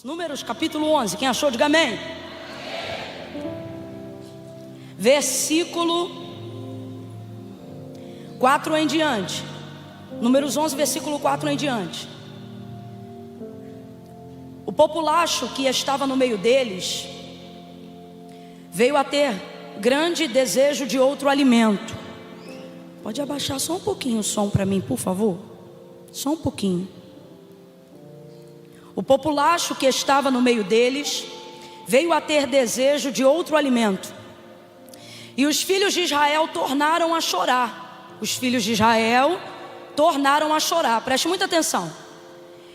Números capítulo 11, quem achou, diga amém. Versículo 4 em diante. Números 11, versículo 4 em diante. O populacho que estava no meio deles veio a ter grande desejo de outro alimento. Pode abaixar só um pouquinho o som para mim, por favor? Só um pouquinho. O populacho que estava no meio deles veio a ter desejo de outro alimento. E os filhos de Israel tornaram a chorar. Os filhos de Israel tornaram a chorar. Preste muita atenção.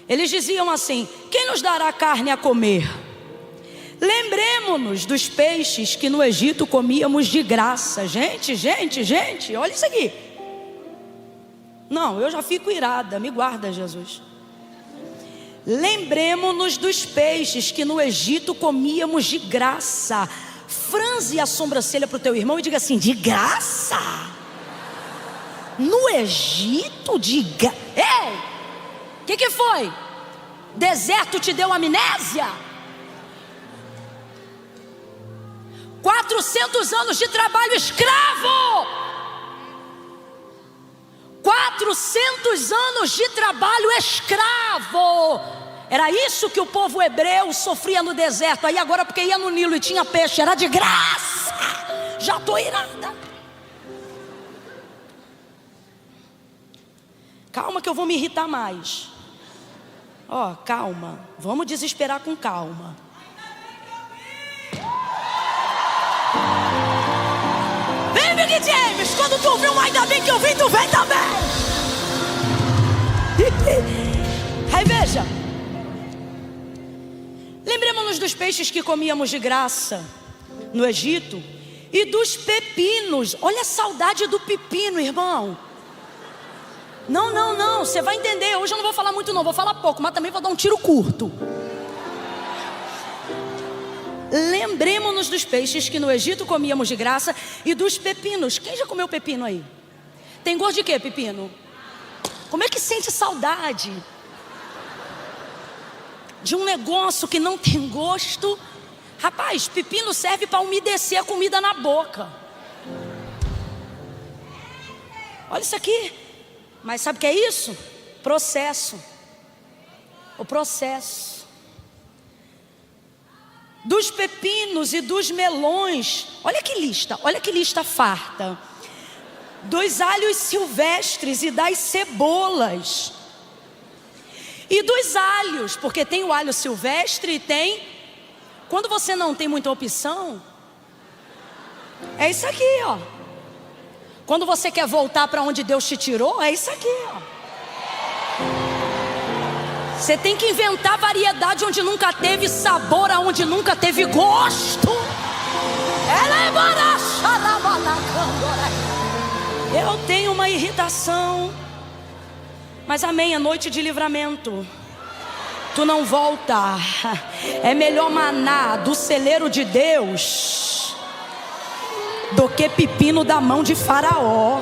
Eles diziam assim: quem nos dará carne a comer? Lembremos-nos dos peixes que no Egito comíamos de graça. Gente, olha isso aqui. Não, eu já fico irada, me guarda, Jesus. Lembremos-nos dos peixes que no Egito comíamos de graça. Franze a sobrancelha para o teu irmão e diga assim: de graça? No Egito, de graça? Ei, o que foi? Deserto te deu amnésia? 400 anos de trabalho escravo. 400 anos de trabalho escravo. Era isso que o povo hebreu sofria no deserto. Aí agora, porque ia no Nilo e tinha peixe, era de graça. Já estou irada. Calma que eu vou me irritar mais. Ó, calma. Vamos desesperar com calma. Vem, Big James. Quando tu ouvir um ainda bem que eu vim, tu vem também. Aí veja. Lembremos-nos dos peixes que comíamos de graça no Egito e dos pepinos. Olha a saudade do pepino, irmão. Não, você vai entender. Hoje eu não vou falar muito não, vou falar pouco, mas também vou dar um tiro curto. Lembremos-nos dos peixes que no Egito comíamos de graça e dos pepinos. Quem já comeu pepino aí? Tem gosto de quê, pepino? Como é que sente saudade de um negócio que não tem gosto? Rapaz, pepino serve para umedecer a comida na boca. Olha isso aqui. Mas sabe o que é isso? Processo. O processo. Dos pepinos e dos melões. Olha que lista farta. Dos alhos silvestres e das cebolas. E dos alhos, porque tem o alho silvestre e tem... Quando você não tem muita opção, é isso aqui, ó. Quando você quer voltar para onde Deus te tirou, é isso aqui, ó. Você tem que inventar variedade onde nunca teve, sabor aonde nunca teve gosto. Eu tenho uma irritação, mas amém, é noite de livramento. Tu não volta. É melhor maná do celeiro de Deus do que pepino da mão de Faraó.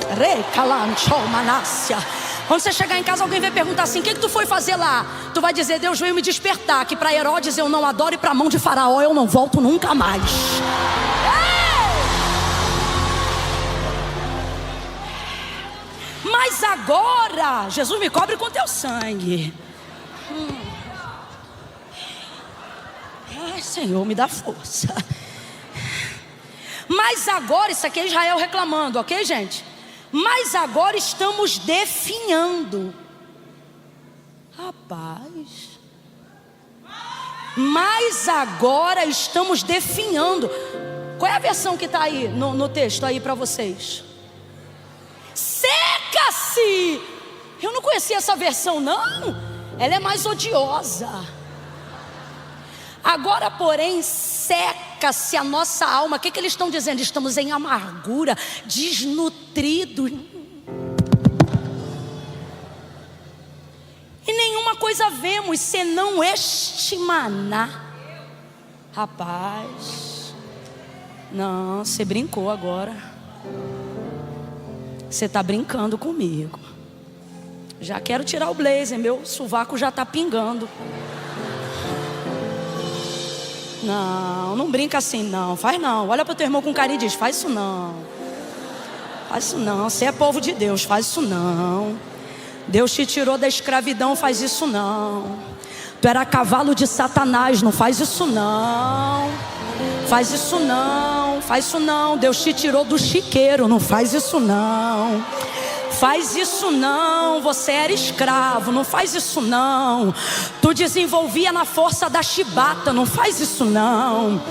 Quando você chegar em casa, alguém vai perguntar assim: o que tu foi fazer lá? Tu vai dizer: Deus veio me despertar que para Herodes eu não adoro e para a mão de Faraó eu não volto nunca mais. Mas agora, Jesus, me cobre com teu sangue. Ai, Senhor, me dá força. Mas agora, isso aqui é Israel reclamando, ok, gente? Mas agora estamos definhando. Rapaz. Mas agora estamos definhando. Qual é a versão que está aí no texto aí para vocês? Seca-se. Eu não conhecia essa versão, não. Ela é mais odiosa. Agora, porém, seca-se a nossa alma. O que eles estão dizendo? Estamos em amargura, desnutridos. E nenhuma coisa vemos senão este maná. Rapaz, não, você brincou agora. Você está brincando comigo. Já quero tirar o blazer, meu sovaco já está pingando. Não, não brinca assim não, faz não. Olha para o teu irmão com carinho e diz: faz isso não. Faz isso não, você é povo de Deus, faz isso não. Deus te tirou da escravidão, faz isso não. Tu era cavalo de Satanás, não faz isso não. Faz isso não, faz isso não. Deus te tirou do chiqueiro, não faz isso não. Faz isso não, você era escravo, não faz isso não. Tu desenvolvia na força da chibata, não faz isso não.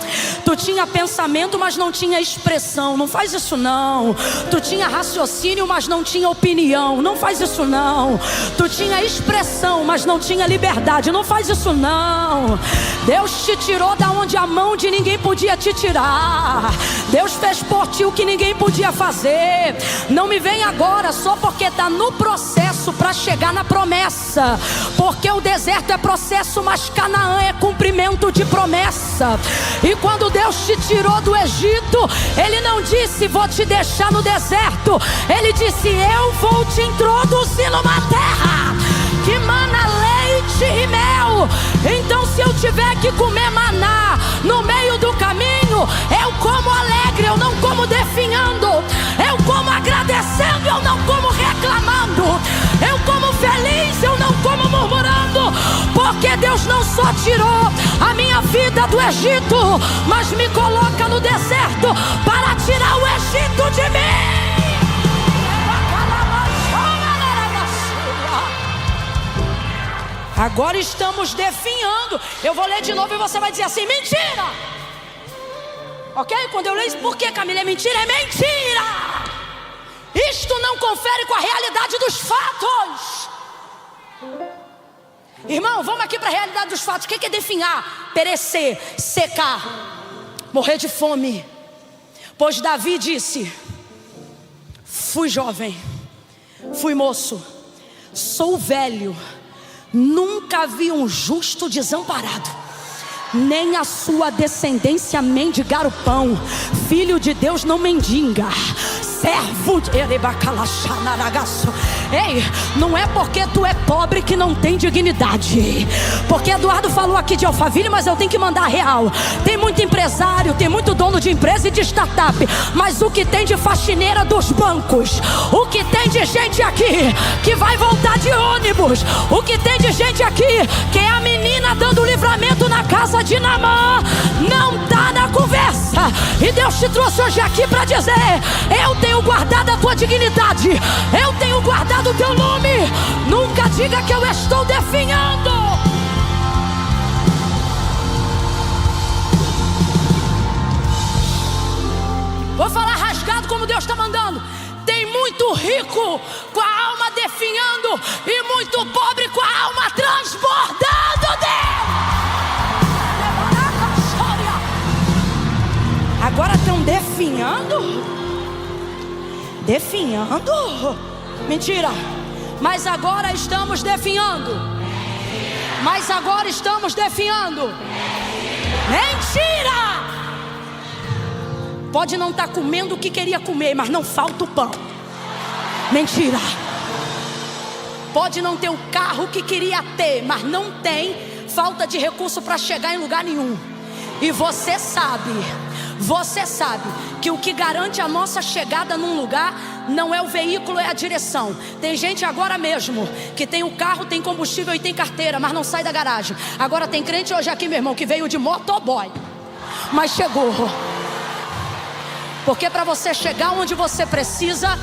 Tu tinha pensamento, mas não tinha expressão, não faz isso não. Tu tinha raciocínio, mas não tinha opinião, não faz isso não. Tu tinha expressão, mas não tinha liberdade, não faz isso não. Deus te tirou da onde a mão de ninguém podia te tirar. Deus fez por ti o que ninguém podia fazer. Não me vem agora só porque está no processo para chegar na promessa. Porque o deserto é processo, mas Canaã é cumprimento de promessa. E quando Deus te tirou do Egito, Ele não disse: vou te deixar no deserto. Ele disse: eu vou te introduzir numa terra que mana leite e mel. Então se eu tiver que comer maná no meio do caminho, eu como alegre, eu não como definhando. Eu como agradecendo, eu não como reclamando. Eu como feliz, eu não como murmurando. Porque Deus não só tirou a minha vida do Egito, mas me coloca no deserto para tirar o Egito de mim. Agora estamos definhando. Eu vou ler de novo e você vai dizer assim: mentira. Ok? Quando eu leio isso, por que, Camila, é mentira? É mentira. Isto não confere com a realidade dos fatos. Irmão, vamos aqui para a realidade dos fatos. O que é definhar? Perecer, secar, morrer de fome. Pois Davi disse: fui jovem, fui moço, sou velho, nunca vi um justo desamparado, nem a sua descendência mendigar o pão. Filho de Deus não mendiga, servo de... Ei, não é porque tu é pobre que não tem dignidade. Porque Eduardo falou aqui de Alphaville, mas eu tenho que mandar real. Tem muito empresário, tem muito dono de empresa e de startup, mas o que tem de faxineira dos bancos, o que tem de gente aqui que vai voltar de ônibus, o que tem de gente aqui que é a menina dando livramento na casa de Naamã, não tá na conversa. E Deus te trouxe hoje aqui para dizer: eu tenho guardado a tua dignidade, eu tenho guardado o teu nome. Nunca diga que eu estou definhando. Vou falar rasgado como Deus está mandando. Tem muito rico com a alma definhando e muito pobre com a alma transbordando dele. Agora estão definhando? Definhando? Mentira. Mas agora estamos definhando. Mas agora estamos definhando. Mentira! Pode não estar comendo o que queria comer, mas não falta o pão. Mentira. Pode não ter o carro que queria ter, mas não tem falta de recurso para chegar em lugar nenhum. E você sabe que o que garante a nossa chegada num lugar não é o veículo, é a direção. Tem gente agora mesmo que tem o carro, tem combustível e tem carteira, mas não sai da garagem. Agora tem crente hoje aqui, meu irmão, que veio de motoboy, mas chegou. Porque para você chegar onde você precisa,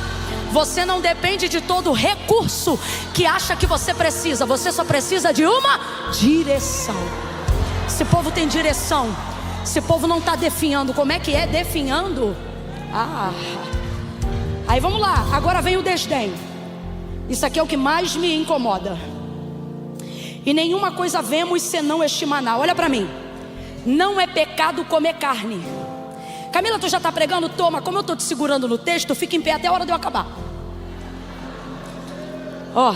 você não depende de todo o recurso que acha que você precisa. Você só precisa de uma direção. Esse povo tem direção. Esse povo não está definhando. Como é que é definhando? Aí vamos lá, agora vem o desdém. Isso aqui é o que mais me incomoda. E nenhuma coisa vemos senão este maná. Olha para mim. Não é pecado comer carne. Camila, tu já está pregando? Toma, como eu estou te segurando no texto, fica em pé até a hora de eu acabar. Ó.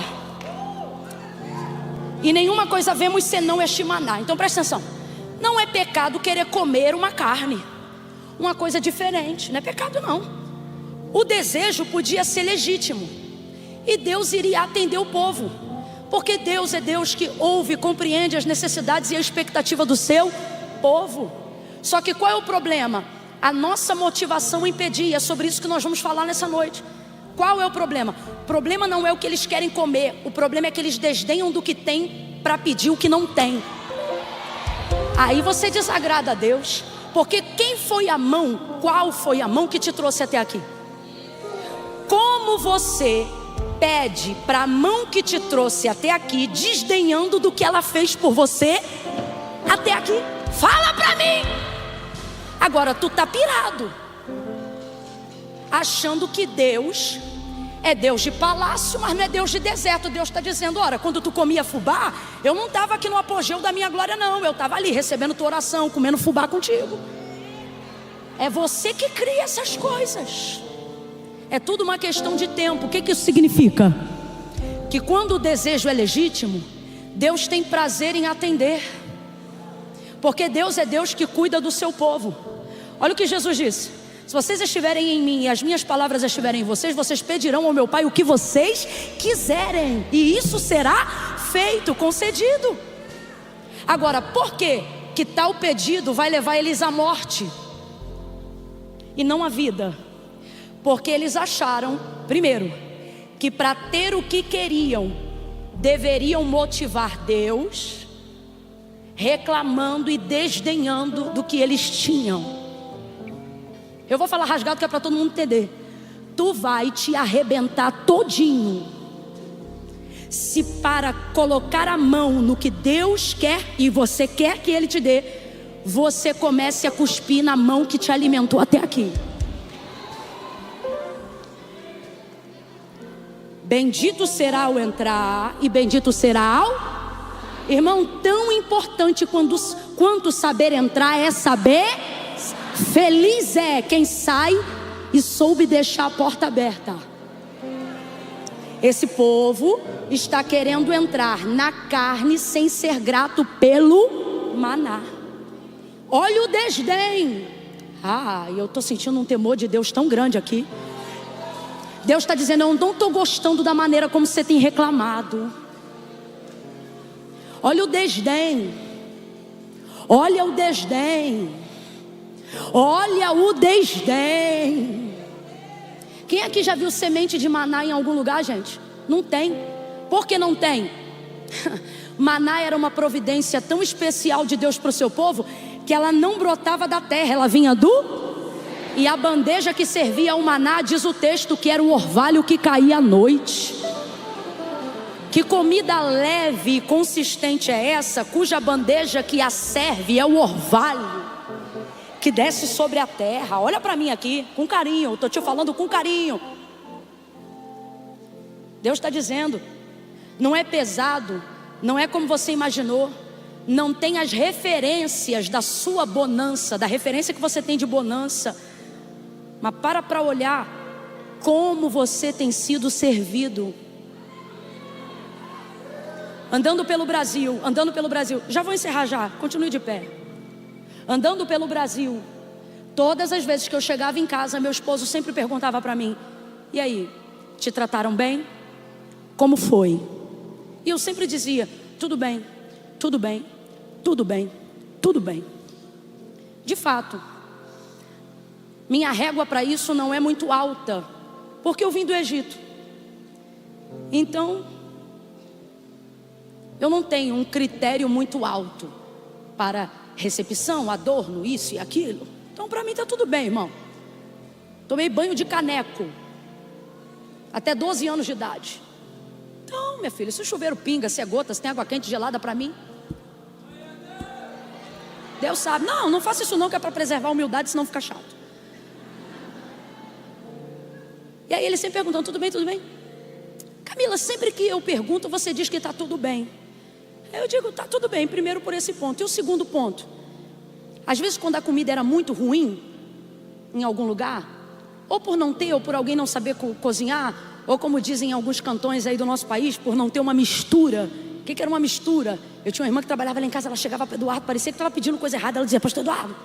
E nenhuma coisa vemos senão este maná. Então presta atenção. Não é pecado querer comer uma carne, uma coisa diferente. Não é pecado não. O desejo podia ser legítimo e Deus iria atender o povo, porque Deus é Deus que ouve, compreende as necessidades e a expectativa do seu povo. Só que qual é o problema? A nossa motivação impedia. É sobre isso que nós vamos falar nessa noite. Qual é o problema? O problema não é o que eles querem comer. O problema é que eles desdenham do que tem para pedir o que não tem. Aí você desagrada a Deus. Porque quem foi a mão? Qual foi a mão que te trouxe até aqui? Como você pede para a mão que te trouxe até aqui, desdenhando do que ela fez por você até aqui? Fala para mim. Agora tu tá pirado, achando que Deus é Deus de palácio, mas não é Deus de deserto. Deus está dizendo: ora, quando tu comia fubá, eu não estava aqui no apogeu da minha glória não. Eu estava ali recebendo tua oração, comendo fubá contigo. É você que cria essas coisas. É tudo uma questão de tempo. O que isso significa? Que quando o desejo é legítimo, Deus tem prazer em atender. Porque Deus é Deus que cuida do seu povo. Olha o que Jesus disse: se vocês estiverem em mim e as minhas palavras estiverem em vocês, vocês pedirão ao meu Pai o que vocês quiserem, e isso será feito, concedido. Agora, por que que tal pedido vai levar eles à morte e não à vida? Porque eles acharam, primeiro, que para ter o que queriam, deveriam motivar Deus, reclamando e desdenhando do que eles tinham. Eu vou falar rasgado que é para todo mundo entender. Tu vai te arrebentar todinho se para colocar a mão no que Deus quer e você quer que Ele te dê, você comece a cuspir na mão que te alimentou até aqui. Bendito será o entrar e bendito será o... Irmão, tão importante quanto saber entrar é saber. Feliz é quem sai e soube deixar a porta aberta. Esse povo está querendo entrar na carne sem ser grato pelo maná. Olha o desdém. Eu estou sentindo um temor de Deus tão grande aqui. Deus está dizendo: eu não estou gostando da maneira como você tem reclamado. Olha o desdém. Olha o desdém. Olha o desdém. Quem aqui já viu semente de maná em algum lugar, gente? Não tem. Por que não tem? Maná era uma providência tão especial de Deus para o seu povo, que ela não brotava da terra, ela vinha do... E a bandeja que servia ao maná, diz o texto, que era o orvalho que caía à noite. Que comida leve e consistente é essa, cuja bandeja que a serve é o orvalho que desce sobre a terra? Olha para mim aqui, com carinho, estou te falando com carinho. Deus está dizendo: não é pesado, não é como você imaginou, não tem as referências da sua bonança, da referência que você tem de bonança, mas para olhar como você tem sido servido. Andando pelo Brasil, já vou encerrar já, continue de pé. Andando pelo Brasil, todas as vezes que eu chegava em casa, meu esposo sempre perguntava para mim: e aí, te trataram bem? Como foi? E eu sempre dizia: tudo bem, tudo bem, tudo bem, tudo bem. De fato, minha régua para isso não é muito alta, porque eu vim do Egito. Então, eu não tenho um critério muito alto para recepção, adorno, isso e aquilo. Então para mim está tudo bem, irmão. Tomei banho de caneco até 12 anos de idade. Então, minha filha, se o chuveiro pinga, se é gota, se tem água quente gelada para mim, Deus sabe. Não faça isso não, que é para preservar a humildade, senão fica chato. E aí ele sempre perguntando: tudo bem, tudo bem? Camila, sempre que eu pergunto, você diz que está tudo bem. Eu digo: está tudo bem, primeiro por esse ponto. E o segundo ponto: às vezes quando a comida era muito ruim em algum lugar, ou por não ter, ou por alguém não saber cozinhar, ou como dizem em alguns cantões aí do nosso país, por não ter uma mistura. O que era uma mistura? Eu tinha uma irmã que trabalhava lá em casa, ela chegava para Eduardo, parecia que estava pedindo coisa errada. Ela dizia: pastor Eduardo,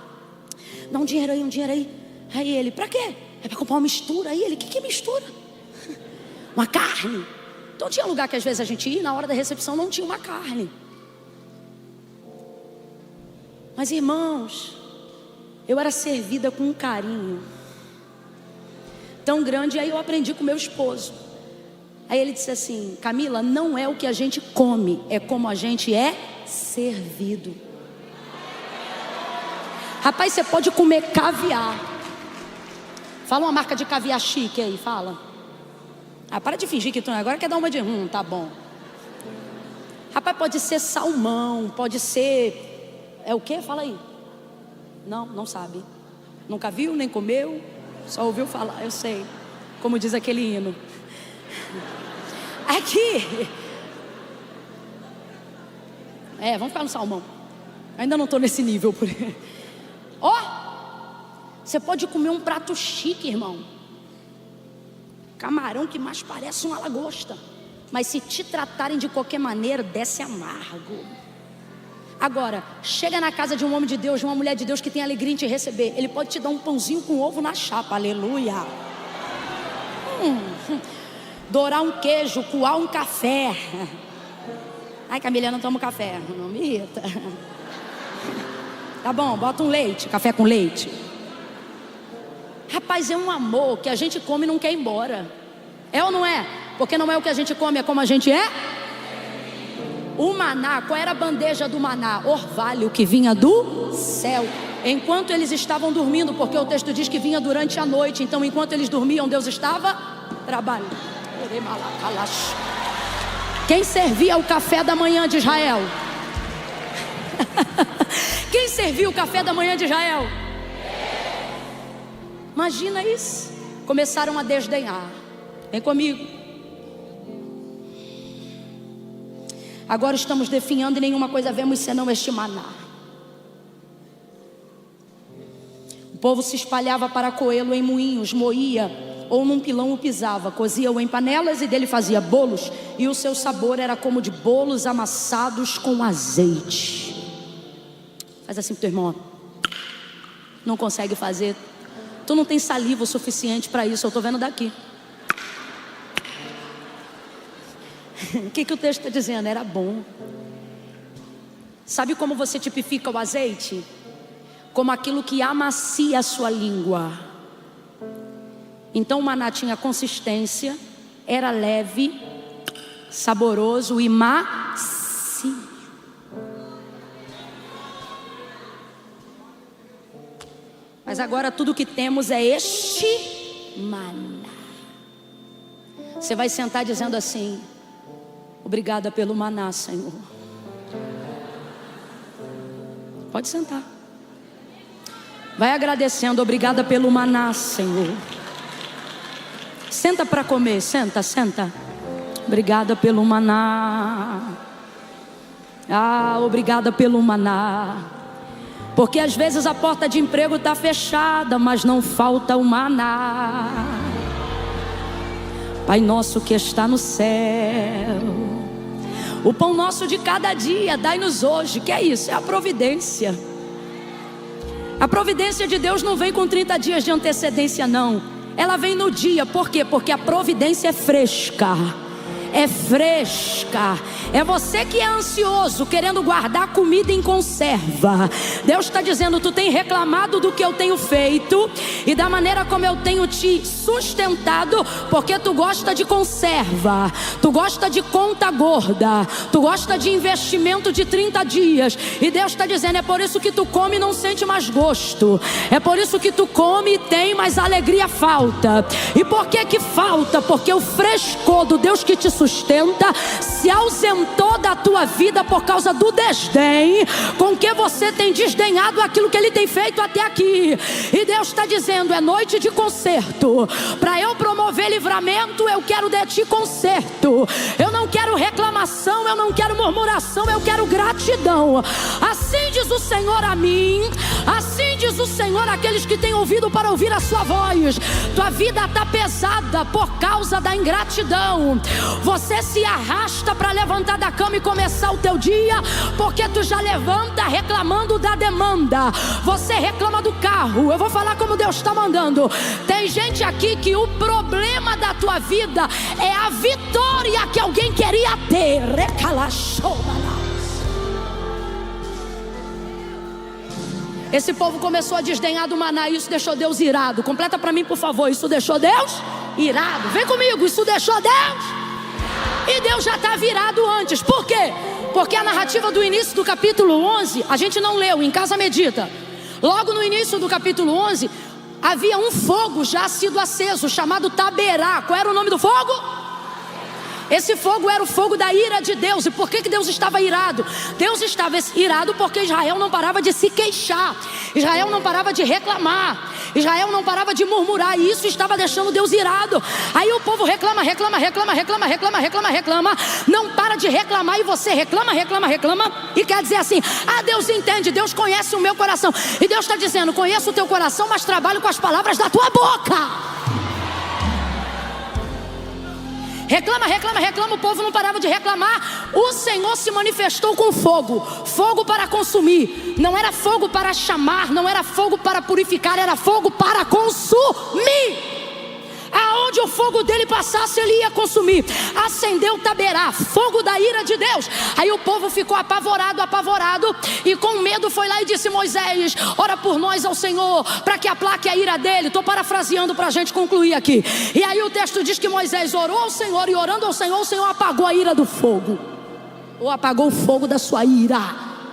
dá um dinheiro aí. Aí ele: para quê? É para comprar uma mistura. Aí ele: o que é mistura? Uma carne. Então tinha lugar que às vezes a gente ia, na hora da recepção não tinha uma carne. Mas irmãos, eu era servida com um carinho tão grande. E aí eu aprendi com meu esposo. Aí ele disse assim: Camila, não é o que a gente come, é como a gente é servido. Rapaz, você pode comer caviar. Fala uma marca de caviar chique aí, fala. Para de fingir que tu agora quer dar uma de tá bom. Rapaz, pode ser salmão, pode ser... É o quê? Fala aí. Não sabe. Nunca viu, nem comeu, só ouviu falar, eu sei. Como diz aquele hino. Aqui. Vamos ficar no salmão. Ainda não estou nesse nível. Você pode comer um prato chique, irmão. Camarão que mais parece uma lagosta. Mas se te tratarem de qualquer maneira, desce amargo. Agora, chega na casa de um homem de Deus, de uma mulher de Deus que tem alegria em te receber. Ele pode te dar um pãozinho com ovo na chapa, aleluia. Dourar um queijo, coar um café. Ai, Camila, não tomo café. Não me irrita. Tá bom, bota um leite, café com leite. Rapaz, é um amor que a gente come e não quer ir embora. É ou não é? Porque não é o que a gente come, é como a gente é. O maná, qual era a bandeja do maná? Orvalho que vinha do céu. Enquanto eles estavam dormindo, porque o texto diz que vinha durante a noite. Então enquanto eles dormiam, Deus estava trabalhando. Quem servia o café da manhã de Israel? Quem serviu o café da manhã de Israel? Imagina isso. Começaram a desdenhar. Vem comigo. Agora estamos definhando e nenhuma coisa vemos senão este maná. O povo se espalhava para coê-lo em moinhos, moía, ou num pilão o pisava, cozia-o em panelas e dele fazia bolos, e o seu sabor era como de bolos amassados com azeite. Faz assim pro teu irmão. Não consegue fazer. Tu não tem saliva o suficiente para isso, eu estou vendo daqui. O que o texto está dizendo? Era bom. Sabe como você tipifica o azeite? Como aquilo que amacia a sua língua. Então o maná tinha consistência, era leve, saboroso e macio. Mas agora tudo que temos é este maná. Você vai sentar dizendo assim: obrigada pelo maná, Senhor. Pode sentar. Vai agradecendo, obrigada pelo maná, Senhor. Senta para comer, senta. Obrigada pelo maná. Obrigada pelo maná. Porque às vezes a porta de emprego está fechada, mas não falta o maná. Pai nosso que está no céu, o pão nosso de cada dia dai-nos hoje. Que é isso? É a providência. A providência de Deus não vem com 30 dias de antecedência, não. Ela vem no dia. Por quê? Porque a providência é fresca. É fresca. É você que é ansioso, querendo guardar comida em conserva. Deus está dizendo: tu tem reclamado do que eu tenho feito e da maneira como eu tenho te sustentado, porque tu gosta de conserva, tu gosta de conta gorda, tu gosta de investimento de 30 dias. E Deus está dizendo: é por isso que tu come e não sente mais gosto. É por isso que tu come e tem, mas a alegria falta. E por que falta? Porque o frescor do Deus que te sustenta se ausentou da tua vida por causa do desdém com que você tem desdenhado aquilo que Ele tem feito até aqui. E Deus está dizendo: é noite de conserto. Para eu promover livramento, eu quero de ti conserto. Eu não quero reclamação, eu não quero murmuração, eu quero gratidão. Assim diz o Senhor a mim, assim diz o Senhor àqueles que têm ouvido para ouvir a sua voz. Tua vida está pesada por causa da ingratidão. Você se arrasta para levantar da cama e começar o teu dia, porque tu já levanta reclamando da demanda. Você reclama do carro. Eu vou falar como Deus está mandando. Tem gente aqui que o problema da tua vida é a vitória que alguém queria ter. Esse povo começou a desdenhar do maná e isso deixou Deus irado. Completa para mim, por favor. Isso deixou Deus irado. Vem comigo, isso deixou Deus. E Deus já estava irado antes. Por quê? Porque a narrativa do início do capítulo 11, a gente não leu, em casa medita. Logo no início do capítulo 11, havia um fogo já sido aceso, chamado Taberá. Qual era o nome do fogo? Esse fogo era o fogo da ira de Deus. E por que Deus estava irado? Deus estava irado porque Israel não parava de se queixar, Israel não parava de reclamar, Israel não parava de murmurar. E isso estava deixando Deus irado. Aí o povo reclama, não para de reclamar. E você reclama. E quer dizer assim: ah, Deus entende, Deus conhece o meu coração. E Deus está dizendo: conheço o teu coração, mas trabalho com as palavras da tua boca. Reclama, o povo não parava de reclamar. O Senhor se manifestou com fogo. Fogo para consumir. Não era fogo para chamar, não era fogo para purificar, era fogo para consumir. Aonde o fogo dele passasse, ele ia consumir. Acendeu Taberá, fogo da ira de Deus. Aí o povo ficou apavorado, e com medo foi lá e disse: Moisés, ora por nós ao Senhor, para que aplaque a ira dele. Estou parafraseando para a gente concluir aqui. E aí o texto diz que Moisés orou ao Senhor, e orando ao Senhor, o Senhor apagou a ira do fogo, ou apagou o fogo da sua ira,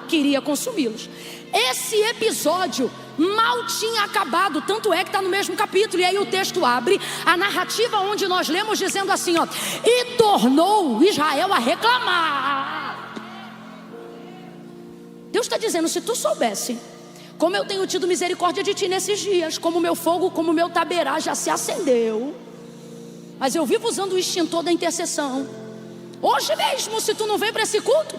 queria consumi-los. Esse episódio mal tinha acabado, tanto é que está no mesmo capítulo. E aí o texto abre a narrativa onde nós lemos dizendo assim, ó: e tornou Israel a reclamar. Deus está dizendo: se tu soubesse como eu tenho tido misericórdia de ti nesses dias, como o meu fogo, como o meu Taberá já se acendeu, mas eu vivo usando o extintor da intercessão. Hoje mesmo, se tu não vem para esse culto,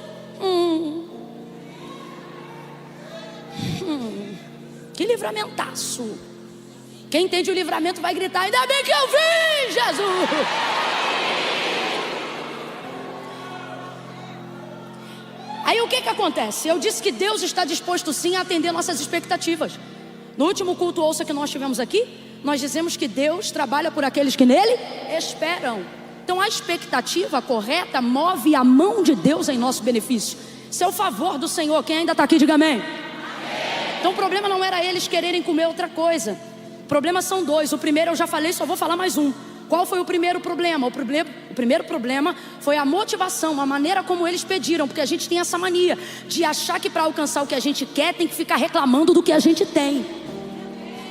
que livramentaço. Quem entende o livramento vai gritar: ainda bem que eu vim, Jesus. Aí o que acontece? Eu disse que Deus está disposto sim a atender nossas expectativas. No último culto ouça que nós tivemos aqui, nós dizemos que Deus trabalha por aqueles que nele esperam. Então a expectativa correta move a mão de Deus em nosso benefício. Isso é o favor do Senhor. Quem ainda está aqui, diga amém. Então o problema não era eles quererem comer outra coisa. O problema são dois. O primeiro eu já falei, só vou falar mais um. Qual foi o primeiro problema? O primeiro problema foi a motivação, a maneira como eles pediram. Porque a gente tem essa mania de achar que para alcançar o que a gente quer tem que ficar reclamando do que a gente tem,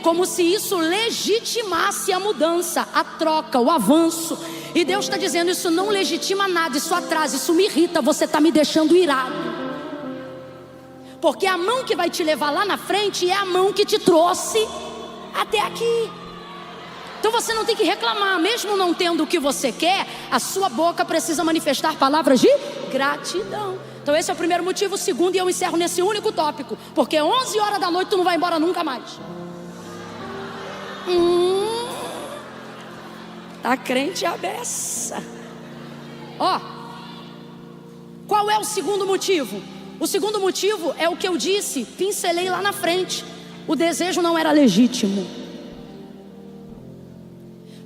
como se isso legitimasse a mudança, a troca, o avanço. E Deus está dizendo: isso não legitima nada, isso atrasa, isso me irrita, você está me deixando irado. Porque a mão que vai te levar lá na frente é a mão que te trouxe até aqui. Então você não tem que reclamar. Mesmo não tendo o que você quer, a sua boca precisa manifestar palavras de gratidão. Então esse é o primeiro motivo. O segundo, e eu encerro nesse único tópico, porque 11 horas da noite tu não vai embora nunca mais. Tá crente a beça. Ó, qual é o segundo motivo? O segundo motivo é o que eu disse, pincelei lá na frente. O desejo não era legítimo.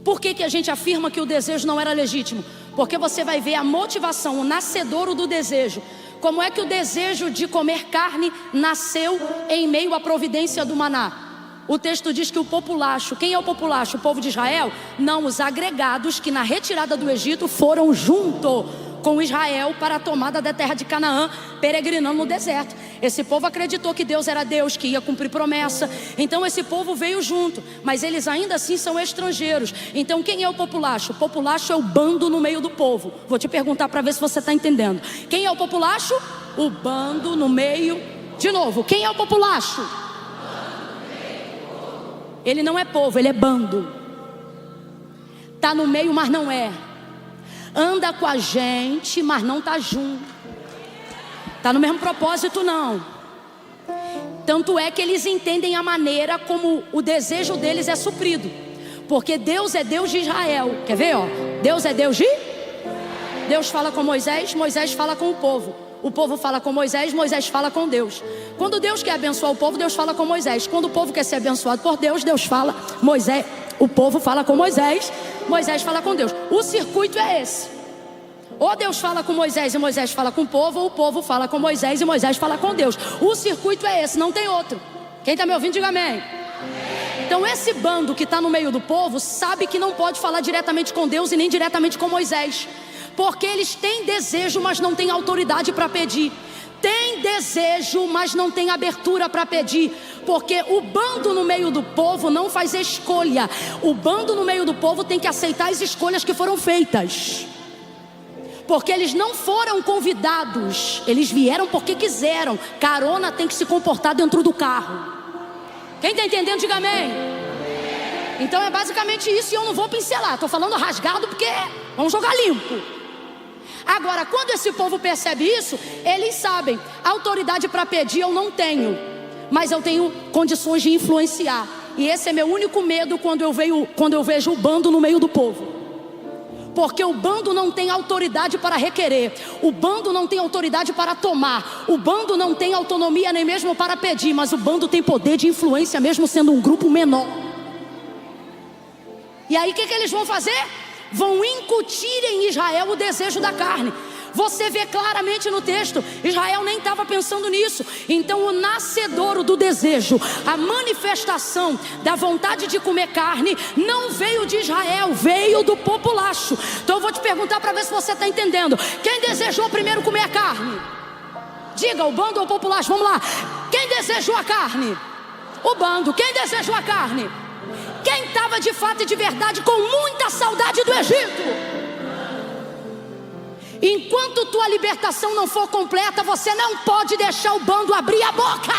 Por que a gente afirma que o desejo não era legítimo? Porque você vai ver a motivação, o nascedouro do desejo. Como é que o desejo de comer carne nasceu em meio à providência do maná? O texto diz que o populacho, quem é o populacho? O povo de Israel? Não, os agregados que na retirada do Egito foram junto com Israel para a tomada da terra de Canaã, peregrinando no deserto. Esse povo acreditou que Deus era Deus, que ia cumprir promessa. Então esse povo veio junto, mas eles ainda assim são estrangeiros. Então quem é o populacho? O populacho é o bando no meio do povo. Vou te perguntar para ver se você está entendendo. Quem é o populacho? O bando no meio. De novo, quem é o populacho? Ele não é povo, ele é bando. Está no meio, mas não é. Anda com a gente, mas não está junto. Está no mesmo propósito, não. Tanto é que eles entendem a maneira como o desejo deles é suprido. Porque Deus é Deus de Israel. Quer ver, ó? Deus é Deus de... Deus fala com Moisés, Moisés fala com o povo fala com Moisés, Moisés fala com Deus. Quando Deus quer abençoar o povo, Deus fala com Moisés. Quando o povo quer ser abençoado por Deus, Deus fala, Moisés... O povo fala com Moisés, Moisés fala com Deus. O circuito é esse. Ou Deus fala com Moisés e Moisés fala com o povo, ou o povo fala com Moisés e Moisés fala com Deus. O circuito é esse, não tem outro. Quem está me ouvindo, diga amém. Então esse bando que está no meio do povo sabe que não pode falar diretamente com Deus e nem diretamente com Moisés, porque eles têm desejo, mas não têm autoridade para pedir. Tem desejo, mas não tem abertura para pedir, porque o bando no meio do povo não faz escolha. O bando no meio do povo tem que aceitar as escolhas que foram feitas, porque eles não foram convidados, eles vieram porque quiseram. Carona tem que se comportar dentro do carro. Quem está entendendo, diga amém. Então é basicamente isso, e eu não vou pincelar, estou falando rasgado porque vamos jogar limpo. Agora, quando esse povo percebe isso, eles sabem, autoridade para pedir eu não tenho, mas eu tenho condições de influenciar. E esse é meu único medo quando eu vejo o bando no meio do povo, porque o bando não tem autoridade para requerer, o bando não tem autoridade para tomar, o bando não tem autonomia nem mesmo para pedir, mas o bando tem poder de influência mesmo sendo um grupo menor. E aí o que eles vão fazer? Vão incutir em Israel o desejo da carne. Você vê claramente no texto, Israel nem estava pensando nisso. Então o nascedouro do desejo, a manifestação da vontade de comer carne, não veio de Israel, veio do populacho. Então eu vou te perguntar para ver se você está entendendo. Quem desejou primeiro comer a carne? Diga, o bando ou o populacho? Vamos lá. Quem desejou a carne? O bando. Quem desejou a carne? Quem estava de fato e de verdade com muita saudade do Egito? Enquanto tua libertação não for completa, você não pode deixar o bando abrir a boca,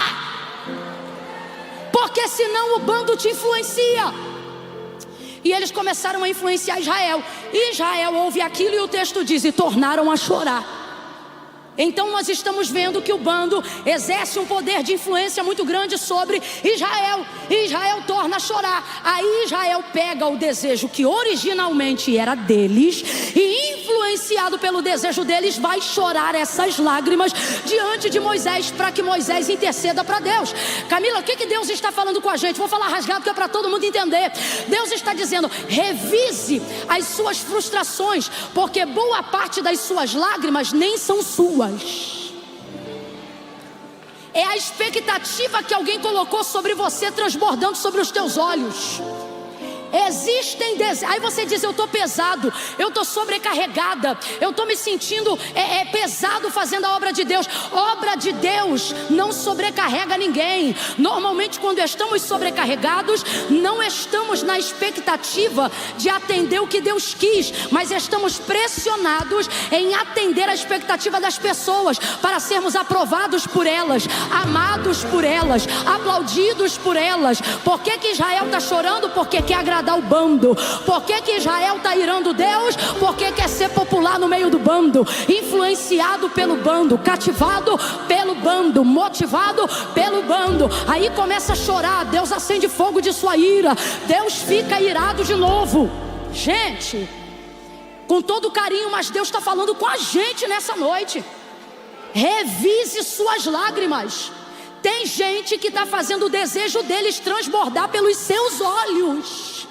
porque senão o bando te influencia. E eles começaram a influenciar Israel. Israel ouve aquilo e o texto diz: e tornaram a chorar. Então nós estamos vendo que o bando exerce um poder de influência muito grande sobre Israel. E Israel torna a chorar. Aí Israel pega o desejo que originalmente era deles, e influenciado pelo desejo deles, vai chorar essas lágrimas diante de Moisés, para que Moisés interceda para Deus. Camila, o que Deus está falando com a gente? Vou falar rasgado que é para todo mundo entender. Deus está dizendo: revise as suas frustrações, porque boa parte das suas lágrimas nem são suas. É a expectativa que alguém colocou sobre você transbordando sobre os teus olhos. Existem aí você diz: eu estou pesado, eu estou sobrecarregada, eu estou me sentindo pesado fazendo a obra de Deus. Obra de Deus não sobrecarrega ninguém. Normalmente quando estamos sobrecarregados, não estamos na expectativa de atender o que Deus quis, mas estamos pressionados em atender a expectativa das pessoas, para sermos aprovados por elas, amados por elas, aplaudidos por elas. Por que Israel está chorando? Porque quer agradar o bando. Por que Israel está irando Deus? Porque quer ser popular no meio do bando, influenciado pelo bando, cativado pelo bando, motivado pelo bando. Aí começa a chorar, Deus acende fogo de sua ira, Deus fica irado de novo. Gente, com todo carinho, mas Deus está falando com a gente nessa noite. Revise suas lágrimas. Tem gente que está fazendo o desejo deles transbordar pelos seus olhos,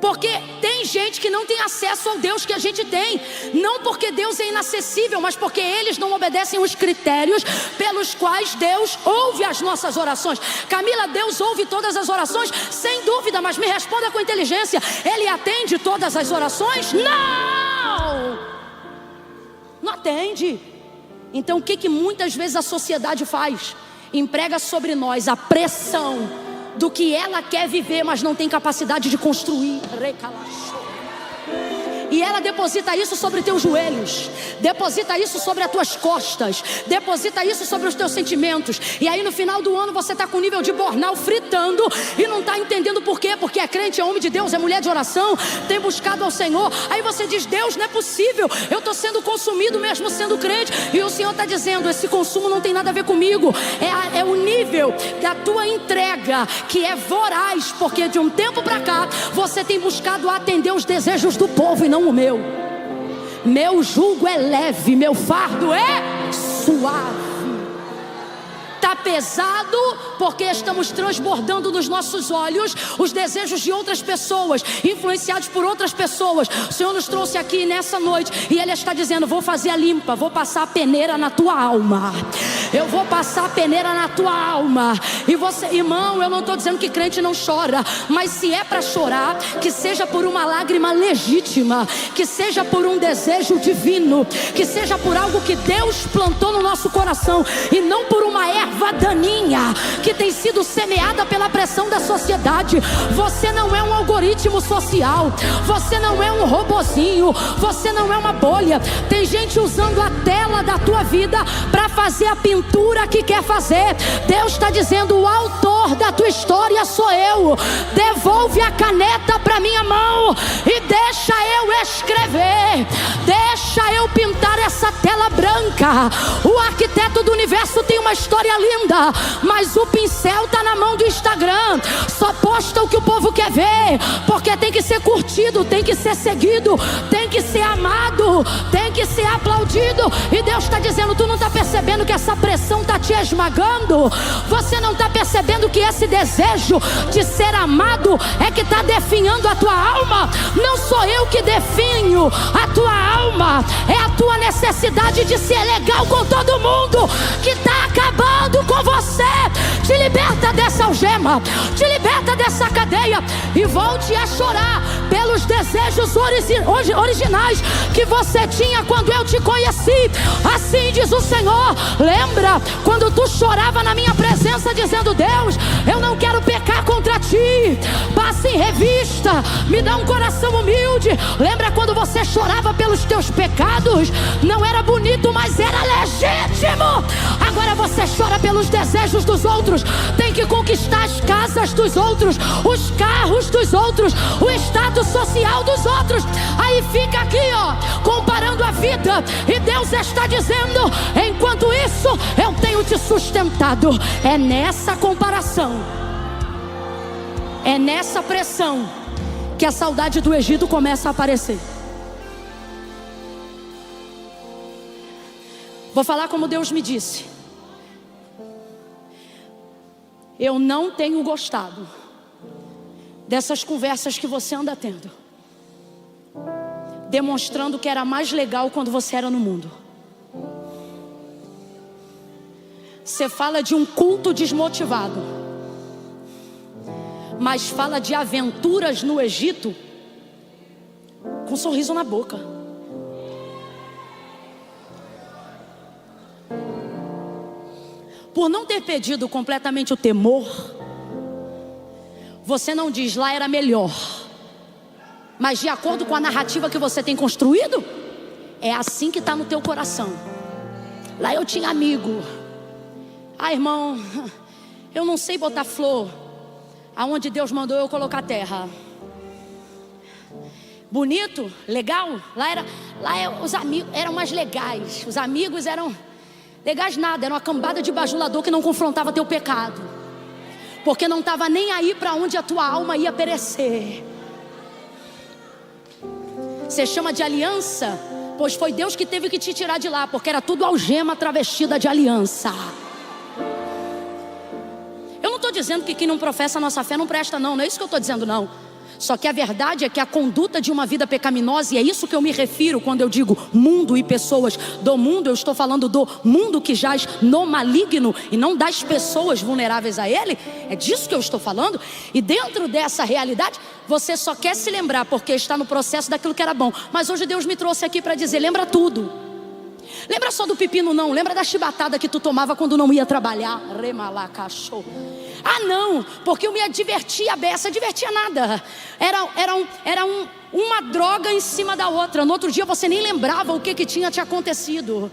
porque tem gente que não tem acesso ao Deus que a gente tem. Não porque Deus é inacessível, mas porque eles não obedecem os critérios pelos quais Deus ouve as nossas orações. Camila, Deus ouve todas as orações? Sem dúvida, mas me responda com inteligência: Ele atende todas as orações? Não atende. Então o que muitas vezes a sociedade faz? Emprega sobre nós a pressão do que ela quer viver, mas não tem capacidade de construir. E ela deposita isso sobre teus joelhos, deposita isso sobre as tuas costas, deposita isso sobre os teus sentimentos. E aí no final do ano você está com o nível de burnout fritando e não está entendendo por quê. Porque é crente, é homem de Deus, é mulher de oração, tem buscado ao Senhor. Aí você diz: Deus, não é possível, eu estou sendo consumido mesmo sendo crente. E o Senhor está dizendo: esse consumo não tem nada a ver comigo. É o nível da tua entrega que é voraz, porque de um tempo para cá você tem buscado atender os desejos do povo e não o meu. Meu jugo é leve, meu fardo é suave. Está pesado porque estamos transbordando nos nossos olhos os desejos de outras pessoas, influenciados por outras pessoas. O Senhor nos trouxe aqui nessa noite e Ele está dizendo: vou fazer a limpa, vou passar a peneira na tua alma. eu vou passar a peneira na tua alma. E você, irmão, eu não estou dizendo que crente não chora, mas se é para chorar, que seja por uma lágrima legítima, que seja por um desejo divino, que seja por algo que Deus plantou no nosso coração, e não por uma erva daninha que tem sido semeada pela pressão da sociedade. Você não é um algoritmo social, você não é um robozinho, você não é uma bolha. Tem gente usando a tela da tua vida para fazer a pintura que quer fazer. Deus está dizendo: o autor da tua história sou eu. Devolve a caneta para minha mão e deixa eu escrever, deixa eu pintar essa tela branca. O arquiteto do universo tem uma história linda, mas o pincel está na mão do Instagram. Só posta o que o povo quer ver, porque tem que ser curtido, tem que ser seguido, tem que ser amado, tem que ser aplaudido. E Deus está dizendo: tu não está percebendo que essa pressão está te esmagando? Você não está percebendo que esse desejo de ser amado é que está definhando a tua alma? Não sou eu que definho a tua alma, é a tua necessidade de ser legal com todo mundo que está acabando com você. Te liberta dessa algema, te liberta dessa cadeia e volte a chorar pelos desejos originais que você tinha quando eu te conheci. Assim diz o Senhor. Lembra quando tu chorava na minha presença dizendo: Deus, eu não quero pecar contra ti, passe em revista, me dá um coração humilde. Lembra quando você chorava pelos teus pecados? Não era bonito, mas era legítimo. Agora você chora pelos desejos dos outros. Tem que conquistar as casas dos outros, os carros dos outros, o status social dos outros. Aí fica aqui, ó, comparando a vida. E Deus está dizendo: enquanto isso, eu tenho te sustentado. É nessa comparação, é nessa pressão que a saudade do Egito começa a aparecer. Vou falar como Deus me disse. Eu não tenho gostado dessas conversas que você anda tendo, demonstrando que era mais legal quando você era no mundo. Você fala de um culto desmotivado, mas fala de aventuras no Egito com um sorriso na boca. Por não ter perdido completamente o temor, você não diz lá era melhor, mas de acordo com a narrativa que você tem construído, é assim que está no teu coração. Lá eu tinha amigo. Ah, irmão, eu não sei botar flor aonde Deus mandou eu colocar terra. Bonito, legal. Lá os amigos eram mais legais. Os amigos eram legais nada, era uma cambada de bajulador que não confrontava teu pecado, porque não estava nem aí para onde a tua alma ia perecer. Você chama de aliança, pois foi Deus que teve que te tirar de lá, porque era tudo algema travestida de aliança. Eu não estou dizendo que quem não professa a nossa fé não presta, não é isso que eu estou dizendo, não. Só que a verdade é que a conduta de uma vida pecaminosa, e é isso que eu me refiro quando eu digo mundo e pessoas do mundo, eu estou falando do mundo que jaz no maligno e não das pessoas vulneráveis a ele. É disso que eu estou falando. E dentro dessa realidade, você só quer se lembrar porque está no processo daquilo que era bom. Mas hoje Deus me trouxe aqui para dizer: lembra tudo. Lembra só do pepino não, lembra da chibatada que tu tomava quando não ia trabalhar. Remalacachô. Ah não, porque eu me divertia beça, divertia nada. Era uma droga em cima da outra. No outro dia você nem lembrava o que tinha te acontecido.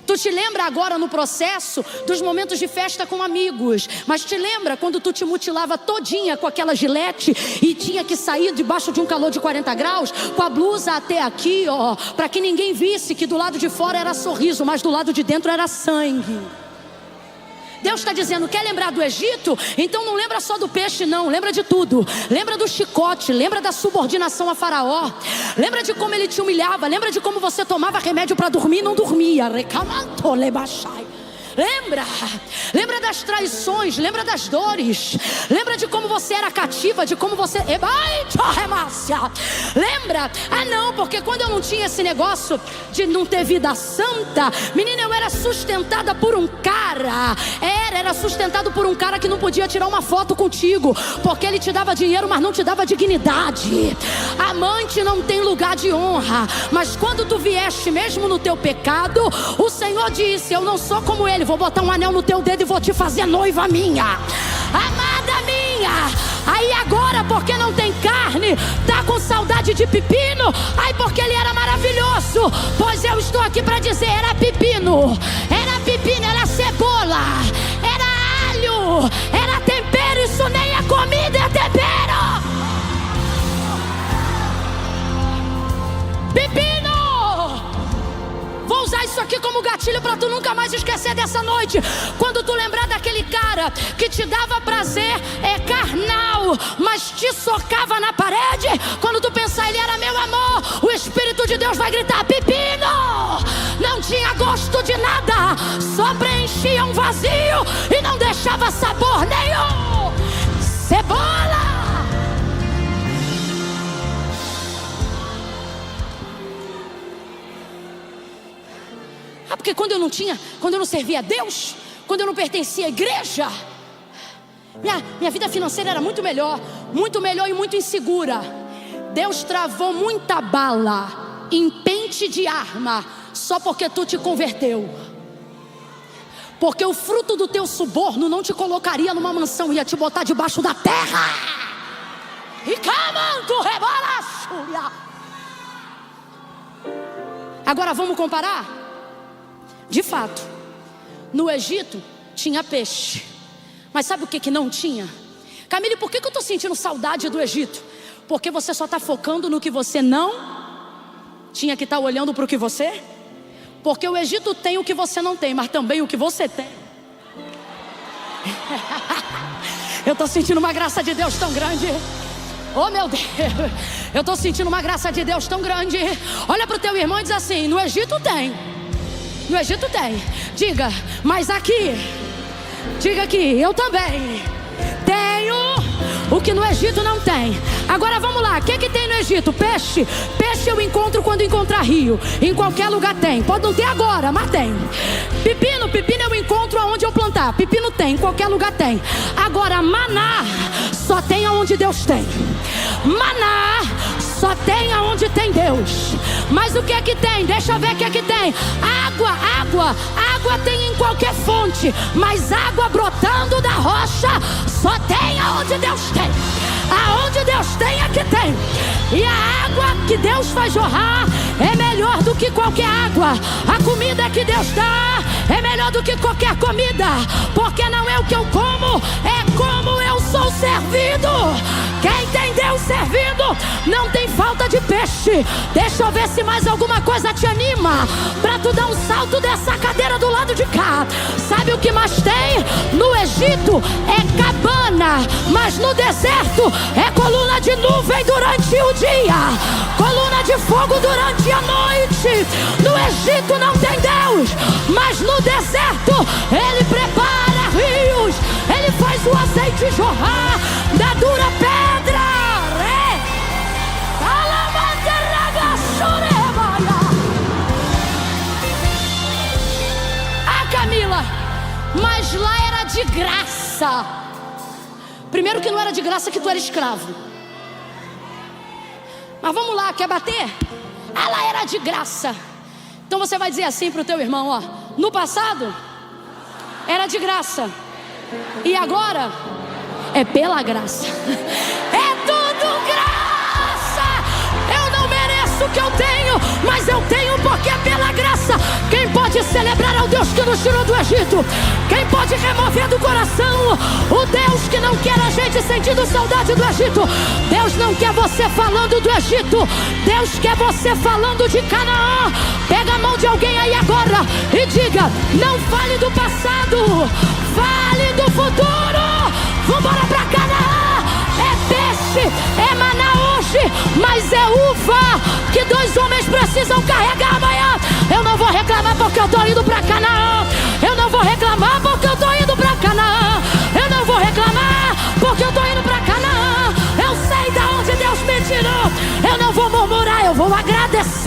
Tu te lembra agora no processo dos momentos de festa com amigos, mas te lembra quando tu te mutilava todinha com aquela gilete e tinha que sair debaixo de um calor de 40 graus, com a blusa até aqui, ó, para que ninguém visse que do lado de fora era sorriso, mas do lado de dentro era sangue. Deus está dizendo: quer lembrar do Egito? Então não lembra só do peixe não, lembra de tudo. Lembra do chicote, lembra da subordinação a Faraó, lembra de como ele te humilhava, lembra de como você tomava remédio para dormir e não dormia. Lembra das traições, lembra das dores, lembra de como você era cativa, de como você... Lembra? Ah não, porque quando eu não tinha esse negócio de não ter vida santa, menina, eu era sustentada por um cara. Era sustentado por um cara que não podia tirar uma foto contigo, porque ele te dava dinheiro, mas não te dava dignidade. Amante não tem lugar de honra. Mas quando tu vieste mesmo no teu pecado, o Senhor disse: eu não sou como ele, vou botar um anel no teu dedo e vou te fazer noiva minha, amada minha. Aí agora, porque não tem carne, tá com saudade de pepino? Aí porque ele era maravilhoso. Pois eu estou aqui para dizer: era pepino, era cebola, era alho, era tempero. Isso nem é comida, é tempero. Pepino! Vou usar isso aqui como gatilho para tu nunca mais esquecer dessa noite. Quando tu lembrar daquele cara que te dava prazer carnal, mas te socava na parede, quando tu pensar ele era meu amor, o Espírito de Deus vai gritar: pepino! Não tinha gosto de nada, só preenchia um vazio e não deixava sabor nenhum. Cebola! Porque quando eu não servia a Deus, quando eu não pertencia à igreja, minha vida financeira era muito melhor e muito insegura. Deus travou muita bala em pente de arma só porque tu te converteu. Porque o fruto do teu suborno não te colocaria numa mansão, ia te botar debaixo da terra. E camanto rebola. Agora vamos comparar? De fato, no Egito tinha peixe, mas sabe o que não tinha? Camille, por que eu estou sentindo saudade do Egito? Porque você só está focando no que você não tinha que estar olhando para o que você. Porque o Egito tem o que você não tem, mas também o que você tem. Eu estou sentindo uma graça de Deus tão grande. Oh meu Deus, eu estou sentindo uma graça de Deus tão grande. Olha para o teu irmão e diz assim: no Egito tem. No Egito tem. Diga: mas aqui. Diga aqui: eu também tenho o que no Egito não tem. Agora vamos lá, o que tem no Egito? Peixe. Peixe eu encontro quando encontrar rio. Em qualquer lugar tem. Pode não ter agora, mas tem. Pepino eu encontro aonde eu plantar. Pepino tem, em qualquer lugar tem. Agora maná só tem aonde Deus tem. Maná só tem aonde tem Deus. Mas o que é que tem? Deixa eu ver o que é que tem. Água tem em qualquer fonte, mas água brotando da rocha só tem aonde Deus tem. Aonde Deus tem é que tem. E a água que Deus faz jorrar é melhor do que qualquer água. A comida que Deus dá é melhor do que qualquer comida. Porque não é o que eu como, é como eu sou servido. Quem tem Deus servindo não tem falta de peixe. Deixa eu ver se mais alguma coisa te anima pra tu dar um salto dessa cadeira do lado de cá. Sabe o que mais tem? No Egito é cabana, mas no deserto é coluna de nuvem durante o dia, coluna de fogo durante a noite. No Egito não tem Deus, mas no deserto Ele prepara rios, Ele faz o azeite jorrar da dura pedra. Ah, Camila, mas lá era de graça. Primeiro que não era de graça, que tu era escravo. Mas vamos lá, quer bater? Ah, lá era de graça. Então você vai dizer assim pro teu irmão, ó: no passado era de graça, e agora é pela graça. É tudo graça. Eu não mereço o que eu tenho, mas eu tenho porque é pela graça. Quem pode celebrar ao Deus que nos tirou do Egito? Quem pode remover do coração o Deus que não quer a gente sentindo saudade do Egito? Deus não quer você falando do Egito, Deus quer você falando de Canaã. Pega a mão de alguém aí agora e diga: não fale do passado, fale do futuro. Vambora pra Canaã. É peixe, é maná hoje, mas é uva que 2 homens precisam carregar amanhã. Eu não vou reclamar porque eu tô indo pra Canaã. Eu não vou reclamar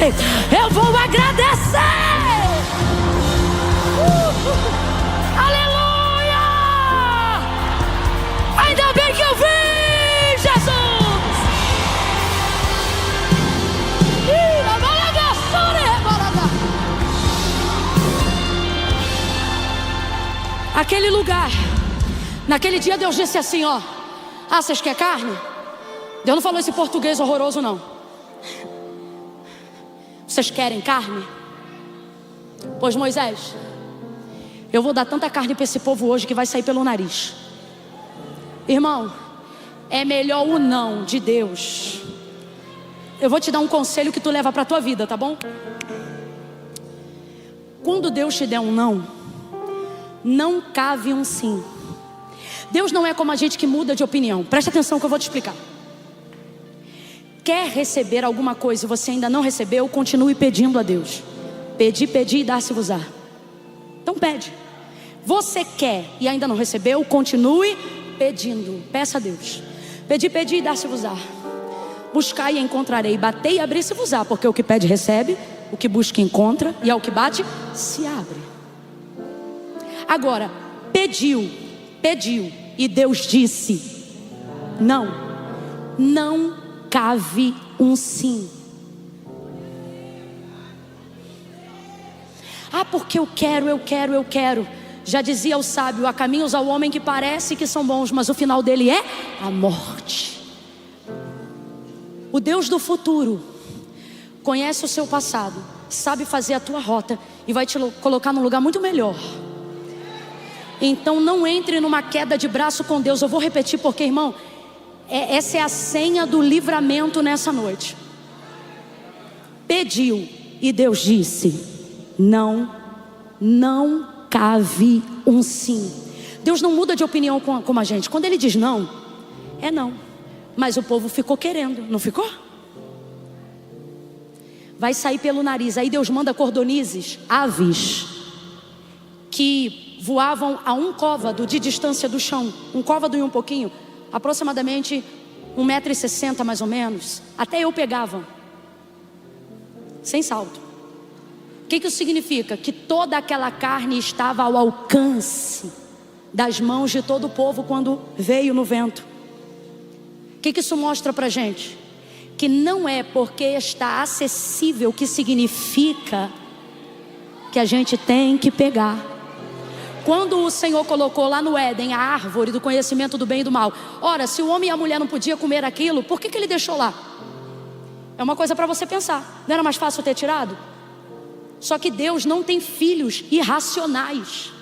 agradecer. Eu vou agradecer. Aleluia! Ainda bem que eu vi, Jesus. Aquele lugar, naquele dia Deus disse assim, ó: ah, vocês querem carne? Deus não falou esse português horroroso não. Vocês querem carne? Pois Moisés, eu vou dar tanta carne para esse povo hoje que vai sair pelo nariz. Irmão, é melhor o não de Deus. Eu vou te dar um conselho que tu leva para a tua vida, tá bom? Quando Deus te der um não cave um sim. Deus não é como a gente que muda de opinião. Presta atenção que eu vou te explicar. Quer receber alguma coisa e você ainda não recebeu, continue pedindo a Deus. Pedi e dar-se-vos-á. Então pede. Você quer e ainda não recebeu, continue pedindo. Peça a Deus. Pedi e dar-se-vos-á. Buscai e encontrarei. Batei e abri-se-vos-á. Porque o que pede recebe, o que busca encontra, e ao que bate se abre. Agora, pediu, e Deus disse não cave um sim. Ah, porque eu quero. Já dizia o sábio: há caminhos ao homem que parece que são bons, mas o final dele é a morte. O Deus do futuro conhece o seu passado, sabe fazer a tua rota e vai te colocar num lugar muito melhor. Então não entre numa queda de braço com Deus. Eu vou repetir porque, irmão, essa é a senha do livramento nessa noite. Pediu e Deus disse não cave um sim. Deus não muda de opinião como a gente. Quando Ele diz não, é não. Mas o povo ficou querendo, não ficou? Vai sair pelo nariz. Aí Deus manda cordonizes, aves, que voavam a um côvado de distância do chão. Um côvado e um pouquinho, aproximadamente 1,60 m mais ou menos. Até eu pegava, sem salto. O que isso significa? Que toda aquela carne estava ao alcance das mãos de todo o povo quando veio no vento. O que isso mostra pra gente? Que não é porque está acessível que significa que a gente tem que pegar. Quando o Senhor colocou lá no Éden a árvore do conhecimento do bem e do mal, ora, se o homem e a mulher não podiam comer aquilo, por que Ele deixou lá? É uma coisa para você pensar. Não era mais fácil ter tirado? Só que Deus não tem filhos irracionais.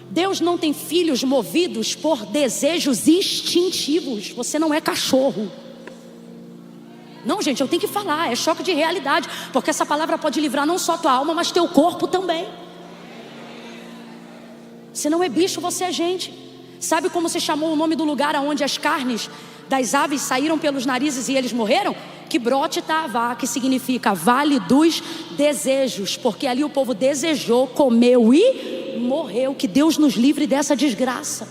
Deus não tem filhos movidos por desejos instintivos. Você não é cachorro. Não, gente, eu tenho que falar, é choque de realidade, porque essa palavra pode livrar não só tua alma, mas teu corpo também. Você não é bicho, você é gente. Sabe como se chamou o nome do lugar onde as carnes das aves saíram pelos narizes e eles morreram? Kibrote Tavá, que significa vale dos desejos, porque ali o povo desejou, comeu e morreu. Que Deus nos livre dessa desgraça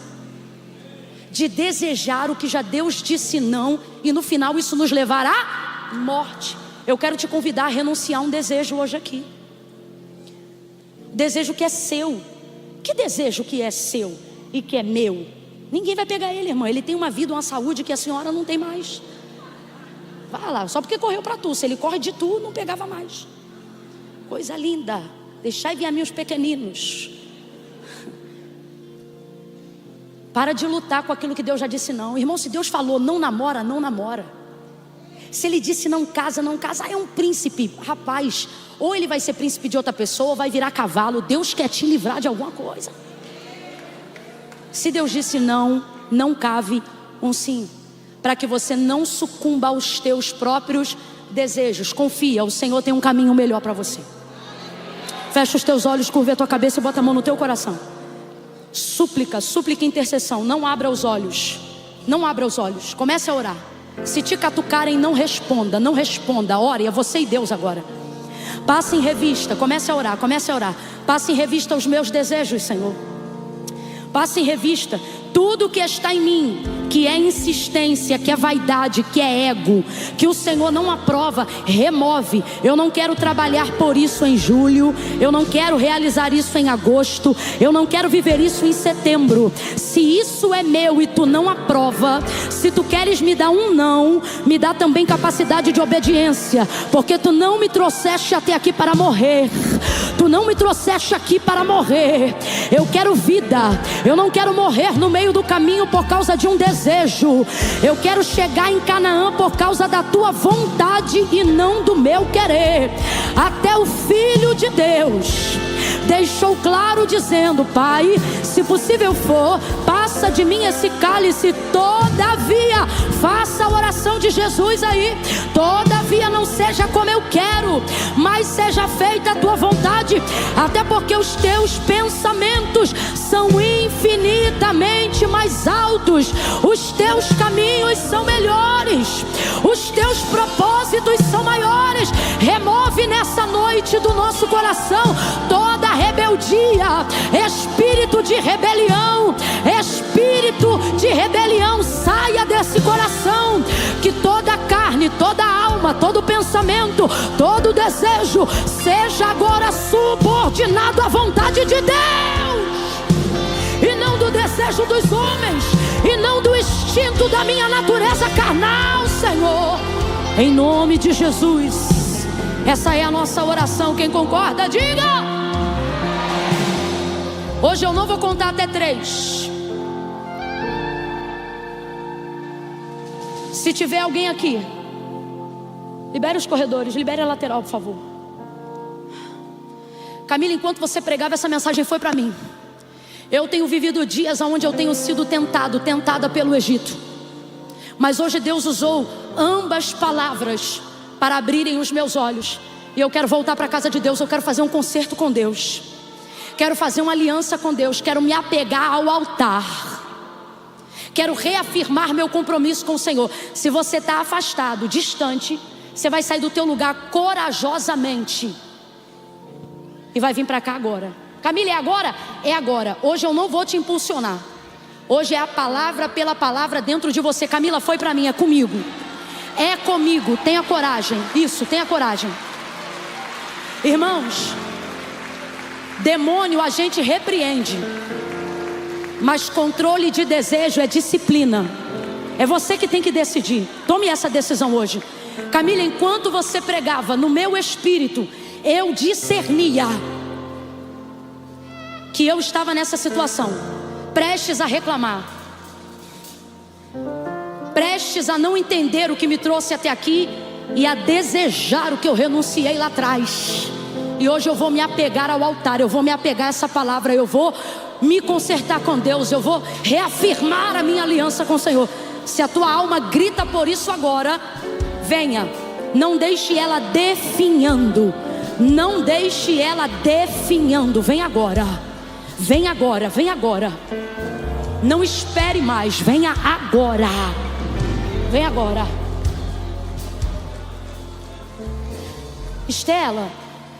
de desejar o que já Deus disse não, e no final isso nos levar à morte. Eu quero te convidar a renunciar a um desejo hoje aqui. Desejo que é seu. Que desejo que é seu e que é meu? Ninguém vai pegar ele, irmão. Ele tem uma vida, uma saúde que a senhora não tem mais. Vai lá, só porque correu para tu. Se ele corre de tu, não pegava mais. Coisa linda. Deixai vir a mim os pequeninos. Para de lutar com aquilo que Deus já disse não. Irmão, se Deus falou não namora, não namora. Se Ele disse não casa, não casa. É um príncipe, rapaz. Ou ele vai ser príncipe de outra pessoa, ou vai virar cavalo. Deus quer te livrar de alguma coisa. Se Deus disse não cave um sim. Para que você não sucumba aos teus próprios desejos. Confia, o Senhor tem um caminho melhor para você. Fecha os teus olhos, curva a tua cabeça e bota a mão no teu coração. Súplica e intercessão. Não abra os olhos. Não abra os olhos. Comece a orar. Se te catucarem, não responda. Não responda. Ore, é você e Deus agora. Passe em revista. Comece a orar. Passe em revista os meus desejos, Senhor. Passe em revista tudo que está em mim, que é insistência, que é vaidade, que é ego, que o Senhor não aprova, remove. Eu não quero trabalhar por isso em julho, eu não quero realizar isso em agosto, eu não quero viver isso em setembro. Se isso é meu e tu não aprova, se tu queres me dar um não, me dá também capacidade de obediência, porque tu não me trouxeste até aqui para morrer, tu não me trouxeste aqui para morrer. Eu quero vida, eu não quero morrer no meio do caminho por causa de um desejo. Eu quero chegar em Canaã por causa da tua vontade e não do meu querer. Até o Filho de Deus deixou claro dizendo: Pai, se possível for, passa de mim esse cálice, todavia, faça a oração de Jesus aí, todavia não seja como eu quero, mas seja feita a tua vontade, até porque os teus pensamentos são infinitamente mais altos, os teus caminhos são melhores, os teus propósitos são maiores. Remove nessa noite do nosso coração toda rebeldia, espírito de rebelião, espírito de rebelião, saia desse coração, que toda carne, toda alma, todo pensamento, todo desejo seja agora subordinado à vontade de Deus, e não do desejo dos homens, e não do instinto da minha natureza carnal, Senhor, em nome de Jesus. Essa é a nossa oração. Quem concorda, diga. Hoje eu não vou contar até 3. Se tiver alguém aqui, libere os corredores, libere a lateral, por favor. Camila, enquanto você pregava, essa mensagem foi para mim. Eu tenho vivido dias onde eu tenho sido tentada pelo Egito, mas hoje Deus usou ambas palavras para abrirem os meus olhos, e eu quero voltar para a casa de Deus. Eu quero fazer um concerto com Deus, quero fazer uma aliança com Deus, quero me apegar ao altar, quero reafirmar meu compromisso com o Senhor. Se você está afastado, distante, você vai sair do teu lugar corajosamente e vai vir para cá agora. Camila, é agora? É agora. Hoje eu não vou te impulsionar, hoje é a palavra pela palavra dentro de você. Camila, foi para mim, é comigo, é comigo. Tenha coragem, isso, tenha coragem. Irmãos, demônio a gente repreende, mas controle de desejo é disciplina. É você que tem que decidir. Tome essa decisão hoje. Camila, enquanto você pregava, no meu espírito eu discernia que eu estava nessa situação, prestes a reclamar, prestes a não entender o que me trouxe até aqui e a desejar o que eu renunciei lá atrás. E hoje eu vou me apegar ao altar, eu vou me apegar a essa palavra, eu vou me consertar com Deus, eu vou reafirmar a minha aliança com o Senhor. Se a tua alma grita por isso agora, venha. Não deixe ela definhando, não deixe ela definhando. Vem agora, vem agora, vem agora. Não espere mais, venha agora. Vem agora. Estela,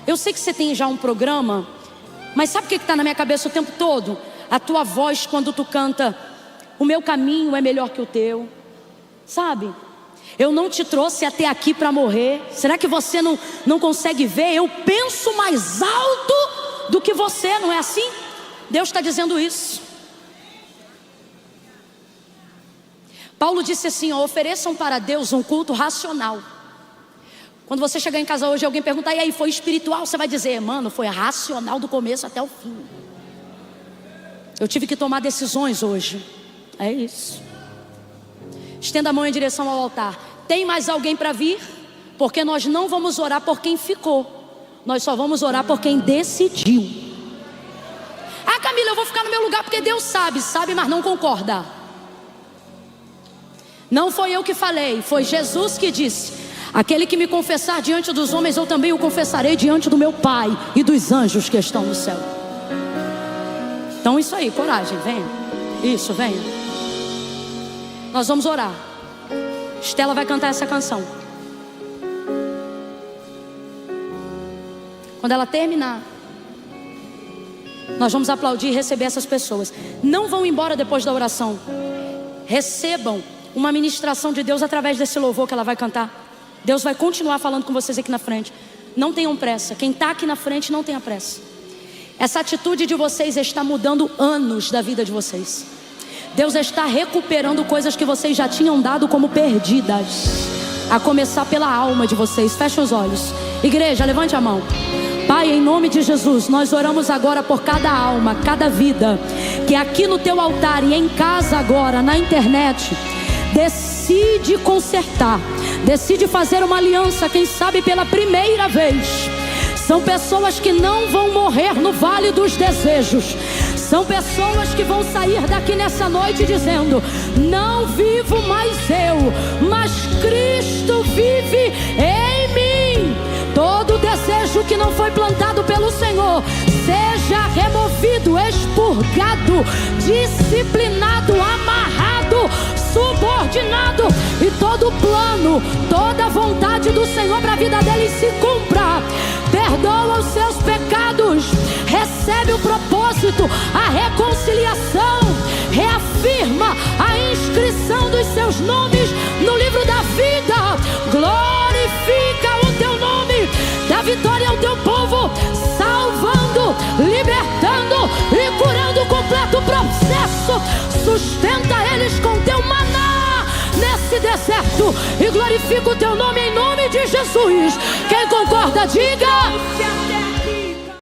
eu sei que você tem já um programa, mas sabe o que está na minha cabeça o tempo todo? A tua voz quando tu canta: o meu caminho é melhor que o teu. Sabe? Eu não te trouxe até aqui para morrer. Será que você não consegue ver? Eu penso mais alto do que você, não é assim? Deus está dizendo isso. Paulo disse assim, ó, ofereçam para Deus um culto racional. Quando você chegar em casa hoje e alguém perguntar: e aí, foi espiritual? Você vai dizer: mano, foi racional do começo até o fim. Eu tive que tomar decisões hoje. É isso. Estenda a mão em direção ao altar. Tem mais alguém para vir? Porque nós não vamos orar por quem ficou, nós só vamos orar por quem decidiu. Ah, Camila, eu vou ficar no meu lugar porque Deus sabe, mas não concorda. Não foi eu que falei, foi Jesus que disse: aquele que me confessar diante dos homens, eu também o confessarei diante do meu Pai e dos anjos que estão no céu. Então isso aí, coragem, venha. Isso, venha. Nós vamos orar. Estela vai cantar essa canção. Quando ela terminar, Nós vamos aplaudir e receber essas pessoas. Não vão embora depois da oração. Recebam uma ministração de Deus através desse louvor que ela vai cantar. Deus vai continuar falando com vocês aqui na frente. Não tenham pressa. Quem está aqui na frente não tenha pressa. Essa atitude de vocês está mudando anos da vida de vocês. Deus está recuperando coisas que vocês já tinham dado como perdidas. A começar pela alma de vocês. Feche os olhos. Igreja, levante a mão. Pai, em nome de Jesus, nós oramos agora por cada alma, cada vida que aqui no teu altar e em casa agora, na internet, decide consertar, decide fazer uma aliança, quem sabe pela primeira vez. São pessoas que não vão morrer no vale dos desejos. São pessoas que vão sair daqui nessa noite dizendo: não vivo mais eu, mas Cristo vive em mim. Todo desejo que não foi plantado pelo Senhor seja removido, expurgado, disciplinado, amarrado, subordinado, e todo plano, toda vontade do Senhor para a vida dele se cumpra. Perdoa os seus pecados, recebe o propósito, a reconciliação, reafirma a inscrição dos seus nomes no livro da vida. Glorifica o teu nome, dá vitória ao teu povo, salvando, libertando e curando o completo processo. Sustenta eles com teu maná nesse deserto e glorifica o teu nome em nome de Jesus. Quem concorda, diga.